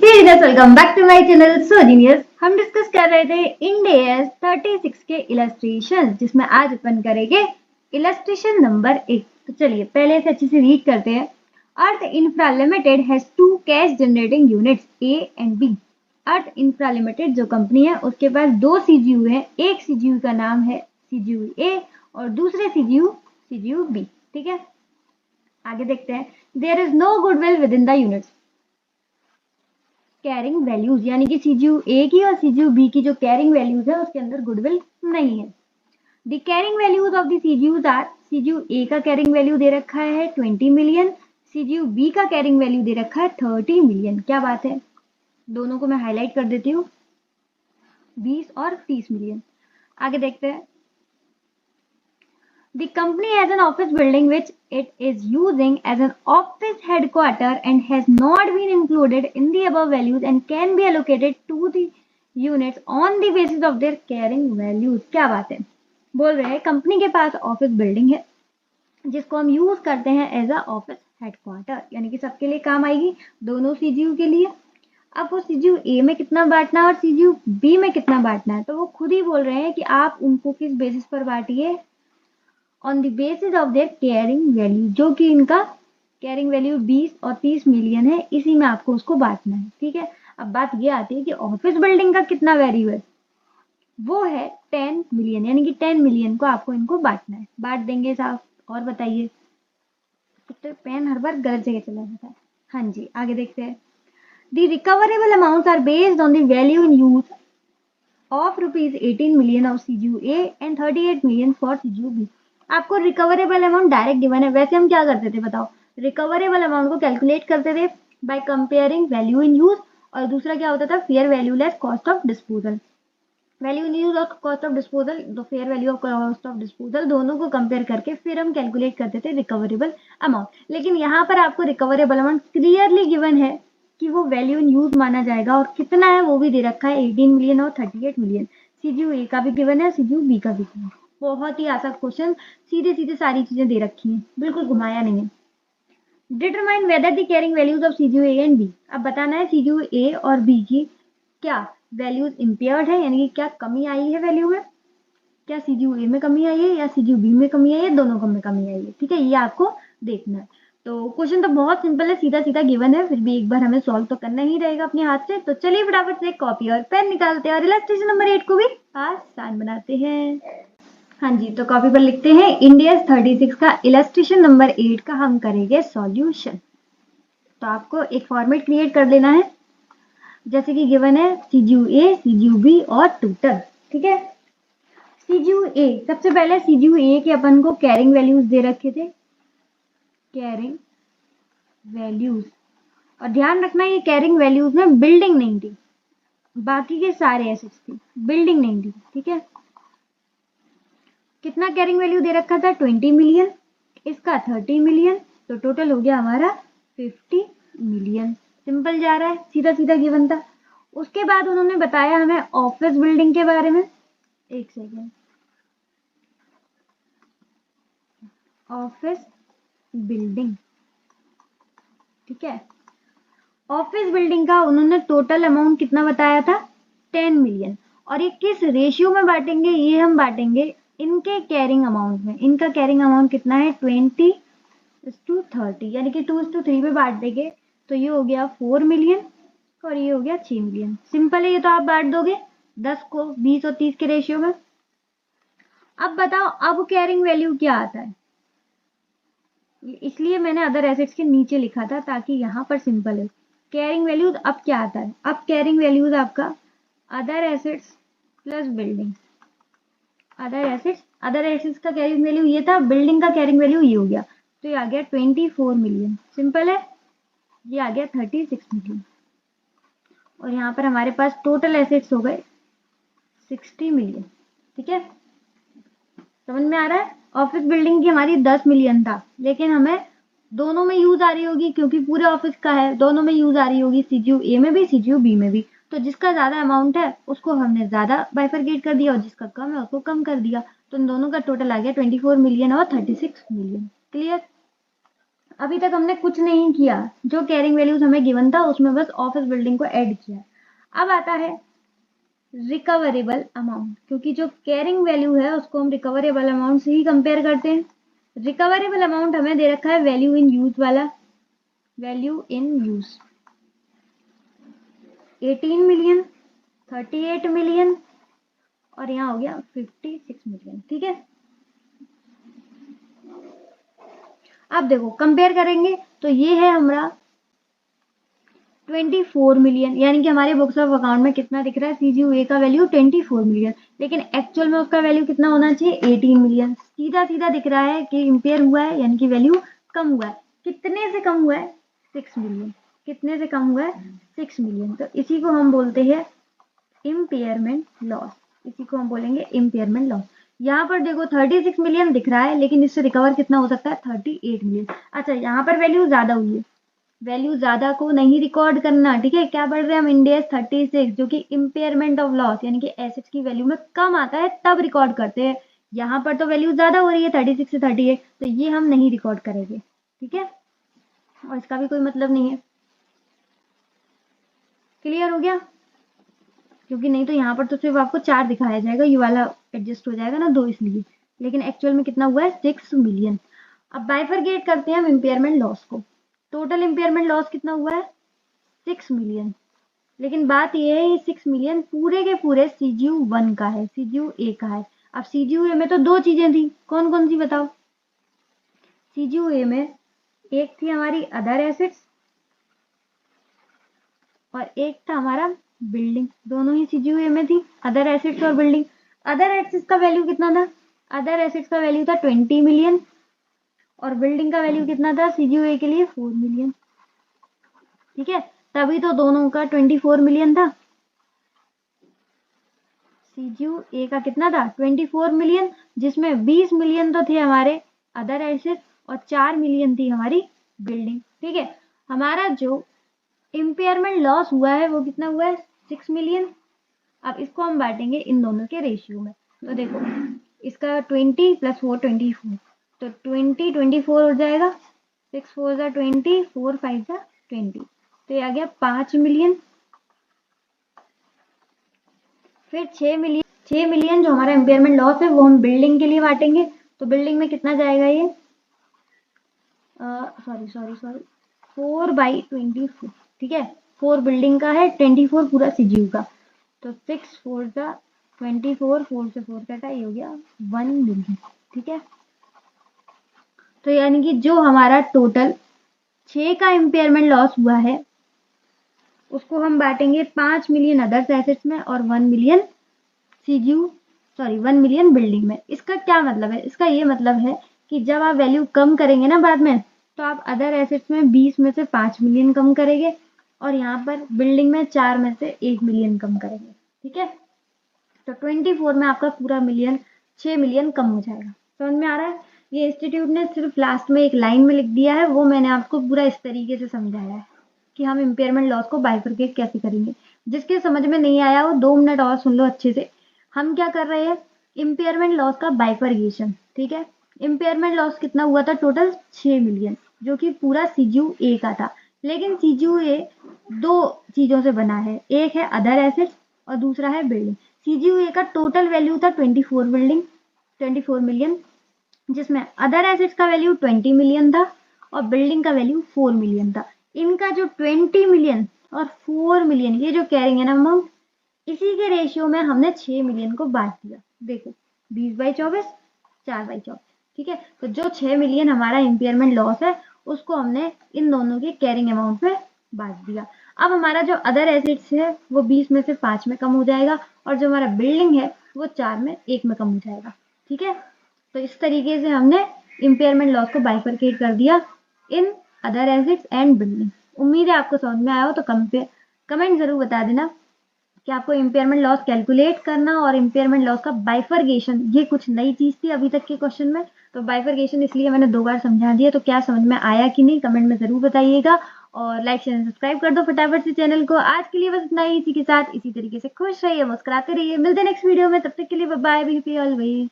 Welcome back to my channel so genius. हम discuss कर रहे थे इंड AS 36 के इलस्ट्रेशन, जिसमें आज अपन करेंगे इलस्ट्रेशन नंबर 1। तो चलिए पहले से अच्छे से रीड करते हैं। Earth infra limited has two cash generating units A and B. Earth infra limited जो कंपनी है उसके पास दो CGU है। एक CGU का नाम है CGU A और दूसरे CGU B। ठीक है, आगे देखते हैं। There is no goodwill within the units. Carrying values यानी कि CGU A की और CGU B की जो कैरिंग वैल्यूज है उसके अंदर गुडविल नहीं है। The carrying values of the CGUs are, CGU A का कैरिंग वैल्यू दे रखा है 20 मिलियन, CGU B का कैरिंग वैल्यू दे रखा है 30 मिलियन। क्या बात है, दोनों को मैं हाईलाइट कर देती हूँ, 20 और 30 मिलियन। आगे देखते हैं। The company has an office building which it is using as an office headquarter and has not been included in the above values and can be allocated to the units on the basis of their carrying values। क्या बात है, बोल रहे हैं company के पास office building है जिसको हम यूज करते हैं एज अ ऑफिस हेडक्वार्टर, यानी कि सबके लिए काम आएगी, दोनों CGU के लिए। अब वो CGU A में कितना बांटना है और CGU B में कितना बांटना है, तो वो खुद ही बोल रहे हैं कि आप उनको किस बेसिस पर बांटिए, on the basis of their carrying value, जो कि इनका कैरिंग वैल्यू 20 और 30 मिलियन है, इसी में आपको उसको बांटना है। ठीक है, अब बात ये आती है कि ऑफिस बिल्डिंग का कितना वैल्यू है, वो है 10 मिलियन, यानी कि 10 मिलियन को आपको इनको बांटना है। बांट देंगे साहब, और बताइए। तो पेन हर बार गलत जगह चला जाता है। हाँ जी, आगे देखते हैं। The recoverable amounts are based on the value in use of rupees 18 million of CGU A and 38 million for CGU B। आपको रिकवरेबल अमाउंट डायरेक्ट गिवन है। वैसे हम क्या करते थे बताओ, रिकवरेबल अमाउंट को कैलकुलेट करते थे by comparing value in use, और दूसरा क्या होता था, fair value less cost of disposal. Value in use और कॉस्ट ऑफ डिस्पोजल, तो फेयर वैल्यू और कॉस्ट ऑफ डिस्पोजल दोनों को कंपेयर करके फिर हम कैलकुलेट करते थे रिकवरेबल अमाउंट। लेकिन यहाँ पर आपको रिकवरेबल अमाउंट क्लियरली गिवन है कि वो वैल्यू इन यूज माना जाएगा, और कितना है वो भी दे रखा है 18 मिलियन और 38 मिलियन। CGU A का भी गिवन है, CGU B का भी गिवन है। बहुत ही आसान क्वेश्चन, सीधे सीधे सारी चीजें दे रखी हैं, बिल्कुल घुमाया नहीं है। Determine whether the carrying values of CGU A and B। अब बताना है CGU A और B की क्या वैल्यूज इम्पेयर्ड है, यानी कि क्या कमी आई है वैल्यू में, क्या CGU A में कमी आई है या CGU B में कमी आई है, दोनों में कमी आई है। ठीक है, ये आपको देखना है। तो क्वेश्चन तो बहुत सिंपल है, सीधा सीधा गिवन है, फिर भी एक बार हमें सॉल्व तो करना ही रहेगा अपने हाथ से। तो चलिए फटाफट से कॉपी और पेन निकालते हैं और इलस्ट्रेशन नंबर 8 को भी आसान बनाते हैं। हाँ जी, तो कॉपी पर लिखते हैं इंड AS 36 का इलस्ट्रेशन नंबर 8 का हम करेंगे सॉल्यूशन। तो आपको एक फॉर्मेट क्रिएट कर लेना है, जैसे कि गिवन है CGU A, CGU B और टोटल। ठीक है, CGU A, सबसे पहले CGU A के अपन को कैरिंग वैल्यूज दे रखे थे, कैरिंग वैल्यूज, और ध्यान रखना ये कैरिंग वैल्यूज में बिल्डिंग नहीं थी, बाकी के सारे एसेट्स थी, बिल्डिंग नहीं थी। ठीक है, कितना कैरिंग वैल्यू दे रखा था 20 मिलियन, इसका 30 मिलियन, तो टोटल हो गया हमारा 50 मिलियन। सिंपल जा रहा है, सीधा सीधा गिवन था। उसके बाद उन्होंने बताया हमें ऑफिस बिल्डिंग के बारे में। एक सेकेंड, ऑफिस बिल्डिंग, ठीक है, ऑफिस बिल्डिंग का उन्होंने टोटल अमाउंट कितना बताया था 10 मिलियन, और ये किस रेशियो में बांटेंगे, ये हम बांटेंगे इनके कैरिंग अमाउंट में। इनका कैरिंग अमाउंट कितना है 20:30, यानी कि 2:3 में बांट देंगे, तो ये हो गया 4 मिलियन और ये हो गया 6 मिलियन। सिंपल है, ये तो आप बांट दोगे 10 को 20 और 30 के रेशियो में। अब बताओ अब कैरिंग वैल्यू क्या आता है, इसलिए मैंने अदर एसेट्स के नीचे लिखा था ताकि यहाँ पर सिंपल है। कैरिंग वैल्यूज अब क्या आता है, अब कैरिंग वैल्यूज आपका other assets plus building. Other assets का कैरिंग वैल्यू ये था, बिल्डिंग का कैरिंग वैल्यू ये हो गया, तो ये आ गया 24 मिलियन। सिंपल है, ये आ गया 36 मिलियन, और यहाँ पर हमारे पास टोटल एसेट्स हो गए 60 मिलियन। ठीक है, समझ में आ रहा है। ऑफिस बिल्डिंग की हमारी 10 मिलियन था, लेकिन हमें दोनों में यूज आ रही होगी क्योंकि पूरे ऑफिस का है, दोनों में यूज आ रही होगी, CGU A में भी CGU B में भी। तो जिसका ज्यादा अमाउंट है उसको हमने ज्यादा बाइफरकेट कर दिया और जिसका कम है उसको कम कर दिया, तो इन दोनों का टोटल आ गया 24 मिलियन और 36 मिलियन। क्लियर। अभी तक हमने कुछ नहीं किया, जो कैरिंग वैल्यूज हमें गिवन था उसमें बस ऑफिस बिल्डिंग को ऐड किया। अब आता है रिकवरेबल अमाउंट, क्योंकि जो कैरिंग वैल्यू है उसको हम रिकवरेबल अमाउंट से ही कंपेयर करते हैं। रिकवरेबल अमाउंट हमें दे रखा है वैल्यू इन यूज वाला, value in use 18 million, 38 million और यहाँ हो गया 56 मिलियन। ठीक है, अब देखो कंपेयर करेंगे तो ये है हमारा 24 मिलियन, यानी कि हमारे बुक्स ऑफ अकाउंट में कितना दिख रहा है, सीजीयूए का वैल्यू 24 मिलियन, लेकिन एक्चुअल में उसका वैल्यू कितना होना चाहिए, 18 मिलियन। सीधा सीधा दिख रहा है कि इम्पेयर हुआ है, यानी कि वैल्यू कम हुआ है। कितने से कम हुआ है, 6 मिलियन। कितने से कम हुआ है, 6 मिलियन। तो इसी को हम बोलते हैं इम्पेयरमेंट लॉस, इसी को हम बोलेंगे इम्पेयरमेंट लॉस। यहाँ पर देखो 36 मिलियन दिख रहा है, लेकिन इससे रिकवर कितना हो सकता है, 38 मिलियन। अच्छा, यहाँ पर वैल्यू ज्यादा हुई है, वैल्यू ज्यादा को नहीं रिकॉर्ड करना। ठीक है, क्या पढ़ रहे हैं हम, इंडेस 36, जो कि इम्पेयरमेंट ऑफ लॉस, यानी कि एसेट्स की वैल्यू में कम आता है तब रिकॉर्ड करते हैं। यहाँ पर तो वैल्यू ज्यादा हो रही है 36 से 38, तो ये हम नहीं रिकॉर्ड करेंगे। ठीक है, और इसका भी कोई मतलब नहीं है। क्लियर हो गया, क्योंकि नहीं तो यहाँ पर तो सिर्फ आपको 4 दिखाया जाएगा, ये वाला एडजस्ट हो जाएगा ना 2 इसलिए, लेकिन एक्चुअल में कितना हुआ है, 6 मिलियन। अब बाइफरगेट करते हैं हम इम्पेयरमेंट लॉस को। टोटल इम्पेयरमेंट लॉस कितना हुआ है, 6 मिलियन। लेकिन बात यह है, ये 6 मिलियन पूरे के पूरे सीजीयू 1 का है, सीजीयू ए का है। अब सीजीयू ए में तो 2 चीजें थी, कौन कौन सी बताओ। सीजीयू ए में एक थी हमारी अदर एसेट्स और एक था हमारा बिल्डिंग, दोनों ही सीजीयू ए में थी, अदर एसेट्स और बिल्डिंग। अदर एसेट्स का वैल्यू कितना था, अदर एसेट्स का वैल्यू था 20 मिलियन और बिल्डिंग का वैल्यू कितना था सीजीयू ए के लिए, 4 मिलियन। ठीक है, तभी तो दोनों का 24 मिलियन था। सीजीयू ए का कितना था, 24 मिलियन, जिसमें 20 मिलियन तो थे हमारे अदर एसेट और 4 मिलियन थी हमारी बिल्डिंग। ठीक है, हमारा जो इम्पेयरमेंट लॉस हुआ है वो कितना हुआ है, 6 मिलियन। अब इसको हम बांटेंगे इन दोनों के रेशियो में, तो देखो इसका 20 प्लस 4 24, तो 20 24 हो जाएगा, 6 4 जा 20, 4 5 जा 20, तो ये आ गया 5 मिलियन। फिर 6 मिलियन जो हमारा इम्पेयरमेंट लॉस है वो हम बिल्डिंग के लिए बांटेंगे, तो बिल्डिंग में कितना जाएगा ये, सॉरी सॉरी सॉरी 4/24। ठीक है, 4 बिल्डिंग का है, 24 पूरा सीजीयू का, तो 6 4 का 24, 4 से 4 कटा, ये हो गया 1 मिलियन। ठीक है, तो यानी कि जो हमारा टोटल 6 का इम्पेयरमेंट लॉस हुआ है उसको हम बांटेंगे 5 मिलियन अदर्स एसेट्स में और 1 million CGU, sorry 1 million building में। इसका क्या मतलब है, इसका ये मतलब है कि जब आप वैल्यू कम करेंगे ना बाद में, तो आप अदर एसेट्स में 20 में से 5 मिलियन कम करेंगे और यहाँ पर बिल्डिंग में 4 में से 1 मिलियन कम करेंगे। ठीक है, तो 24 में आपका पूरा मिलियन 6 मिलियन कम हो जाएगा। समझ में आ रहा है, ये इंस्टीट्यूट ने सिर्फ लास्ट में एक लाइन में लिख दिया है, वो मैंने आपको पूरा इस तरीके से समझाया है कि हम इम्पेयरमेंट लॉस को बाइफरकेट कैसे करेंगे। जिसके समझ में नहीं आया वो 2 मिनट और सुन लो अच्छे से। हम क्या कर रहे हैं, इम्पेयरमेंट लॉस का बाइफरकेशन। ठीक है, इम्पेयरमेंट लॉस कितना हुआ था, टोटल 6 मिलियन, जो कि पूरा सीजीयू ए का था। लेकिन सीजीयू ए 2 चीजों से बना है, एक है अदर एसेट्स और दूसरा है बिल्डिंग। सीजीयू ए का टोटल वैल्यू था 24 मिलियन, जिसमें अदर एसेट्स का वैल्यू 20 मिलियन था और बिल्डिंग का वैल्यू 4 मिलियन था। इनका जो 20 मिलियन और 4 मिलियन ये जो कैरिंग है ना अमाउंट, इसी के रेशियो में हमने 6 मिलियन को बांट दिया। देखो 20/24, 4/24। ठीक है, तो जो 6 मिलियन हमारा इम्पेयरमेंट लॉस है उसको हमने इन दोनों के कैरिंग अमाउंट में बांट दिया। अब हमारा जो अदर एसेट्स है वो 20 में से 5 में कम हो जाएगा और जो हमारा बिल्डिंग है वो 4 में 1 में कम हो जाएगा। ठीक है, तो इस तरीके से हमने इम्पेयरमेंट लॉस को बाइफरकेट कर दिया in other assets and building. उम्मीद है आपको समझ में आया हो, तो कमेंट जरूर बता देना कि आपको इम्पेयरमेंट लॉस कैलकुलेट करना और इम्पेयरमेंट लॉस का बाइफरकेशन, ये कुछ नई चीज थी अभी तक के क्वेश्चन में, तो बाइफरकेशन इसलिए मैंने 2 बार समझा दिया। तो क्या समझ में आया कि नहीं, कमेंट में जरूर बताइएगा और लाइक शेयर सब्सक्राइब कर दो फटाफट से चैनल को। आज के लिए बस इतना ही, इसी के साथ इसी तरीके से खुश रहिए, मुस्कुराते रहिए। मिलते हैं नेक्स्ट वीडियो में, तब तक के लिए बाय बाय, बी ऑलवेज।